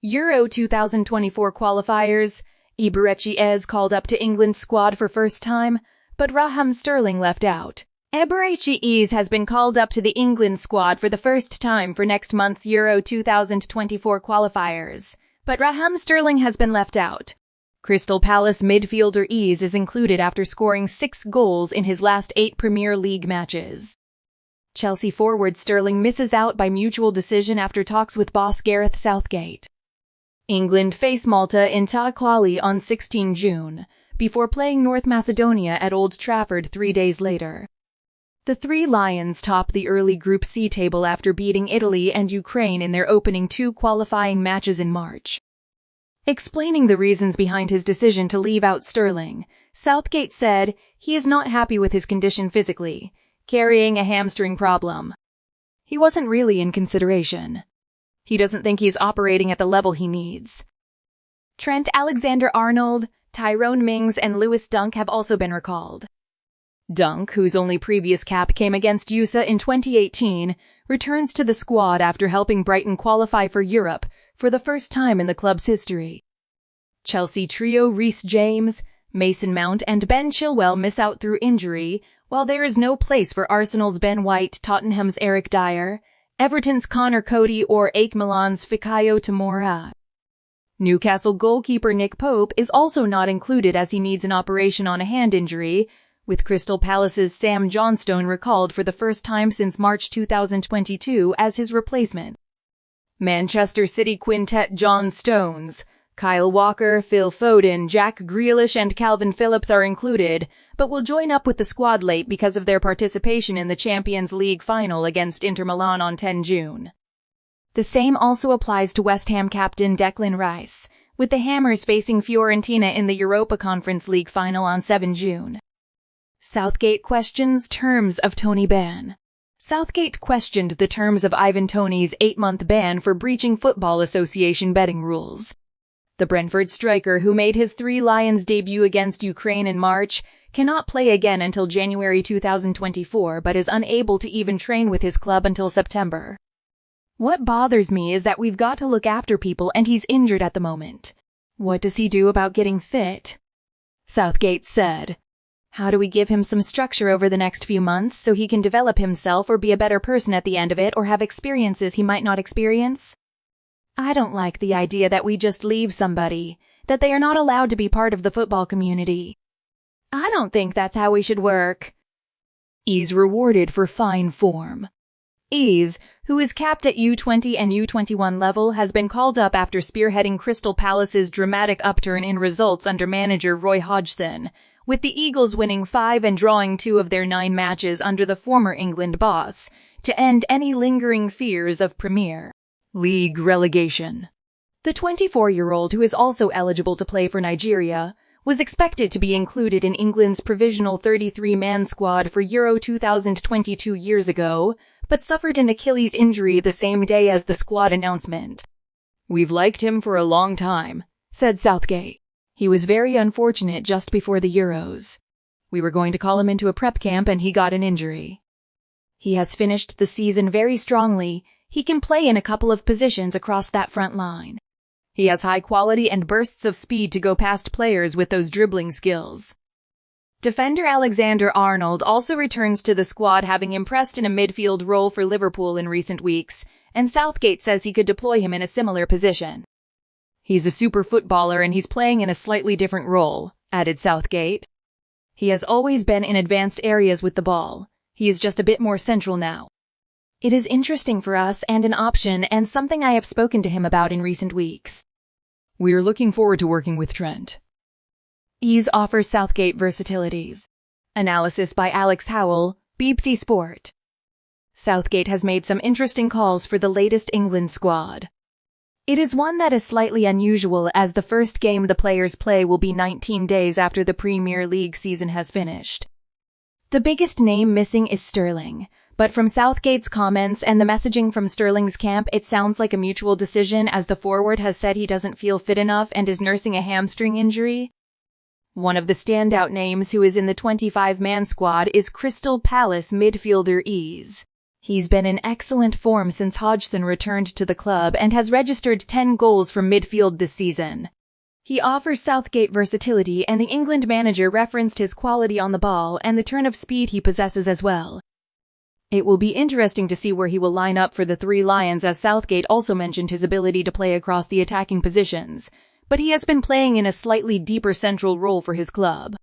Euro 2024 qualifiers. Eberechi Eze called up to England's squad for first time, but Raheem Sterling left out. Eberechi Eze has been called up to the England squad for the first time for next month's Euro 2024 qualifiers, but Raheem Sterling has been left out. Crystal Palace midfielder Eze is included after scoring 6 goals in his last 8 Premier League matches. Chelsea forward Sterling misses out by mutual decision after talks with boss Gareth Southgate. England face Malta in Taklali on 16 June, before playing North Macedonia at Old Trafford 3 days later. The Three Lions top the early Group C table after beating Italy and Ukraine in their opening 2 qualifying matches in March. Explaining the reasons behind his decision to leave out Sterling, Southgate said he is not happy with his condition physically, carrying a hamstring problem. He wasn't really in consideration. He doesn't think he's operating at the level he needs. Trent Alexander-Arnold, Tyrone Mings, and Lewis Dunk have also been recalled. Dunk, whose only previous cap came against USA in 2018, returns to the squad after helping Brighton qualify for Europe for the first time in the club's history. Chelsea trio Reece James, Mason Mount, and Ben Chilwell miss out through injury, while there is no place for Arsenal's Ben White, Tottenham's Eric Dyer, Everton's Connor Cody, or AC Milan's Fikayo Tomori. Newcastle goalkeeper Nick Pope is also not included as he needs an operation on a hand injury, with Crystal Palace's Sam Johnstone recalled for the first time since March 2022 as his replacement. Manchester City quintet John Stones, Kyle Walker, Phil Foden, Jack Grealish, and Calvin Phillips are included, but will join up with the squad late because of their participation in the Champions League final against Inter Milan on 10 June. The same also applies to West Ham captain Declan Rice, with the Hammers facing Fiorentina in the Europa Conference League final on 7 June. Southgate questions terms of Toney ban. Southgate questioned the terms of Ivan Toney's 8-month ban for breaching Football Association betting rules. The Brentford striker, who made his Three Lions debut against Ukraine in March, cannot play again until January 2024 but is unable to even train with his club until September. What bothers me is that we've got to look after people and he's injured at the moment. What does he do about getting fit? Southgate said. How do we give him some structure over the next few months so he can develop himself or be a better person at the end of it or have experiences he might not experience? I don't like the idea that we just leave somebody, that they are not allowed to be part of the football community. I don't think that's how we should work. Eze rewarded for fine form. Eze, who is capped at U20 and U21 level, has been called up after spearheading Crystal Palace's dramatic upturn in results under manager Roy Hodgson, with the Eagles winning 5 and drawing 2 of their 9 matches under the former England boss, to end any lingering fears of Premier League relegation. The 24-year-old, who is also eligible to play for Nigeria, was expected to be included in England's provisional 33-man squad for Euro 2022 years ago, but suffered an Achilles injury the same day as the squad announcement. "We've liked him for a long time," said Southgate. "He was very unfortunate just before the Euros. We were going to call him into a prep camp and he got an injury. He has finished the season very strongly. He can play in a couple of positions across that front line. He has high quality and bursts of speed to go past players with those dribbling skills." Defender Alexander-Arnold also returns to the squad, having impressed in a midfield role for Liverpool in recent weeks, and Southgate says he could deploy him in a similar position. "He's a super footballer and he's playing in a slightly different role," added Southgate. "He has always been in advanced areas with the ball. He is just a bit more central now. It is interesting for us and an option and something I have spoken to him about in recent weeks. We are looking forward to working with Trent." Eze offers Southgate versatilities. Analysis by Alex Howell, BBC Sport. Southgate has made some interesting calls for the latest England squad. It is one that is slightly unusual, as the first game the players play will be 19 days after the Premier League season has finished. The biggest name missing is Sterling, but from Southgate's comments and the messaging from Sterling's camp, it sounds like a mutual decision, as the forward has said he doesn't feel fit enough and is nursing a hamstring injury. One of the standout names who is in the 25-man squad is Crystal Palace midfielder Eze. He's been in excellent form since Hodgson returned to the club and has registered 10 goals from midfield this season. He offers Southgate versatility, and the England manager referenced his quality on the ball and the turn of speed he possesses as well. It will be interesting to see where he will line up for the Three Lions, as Southgate also mentioned his ability to play across the attacking positions, but he has been playing in a slightly deeper central role for his club.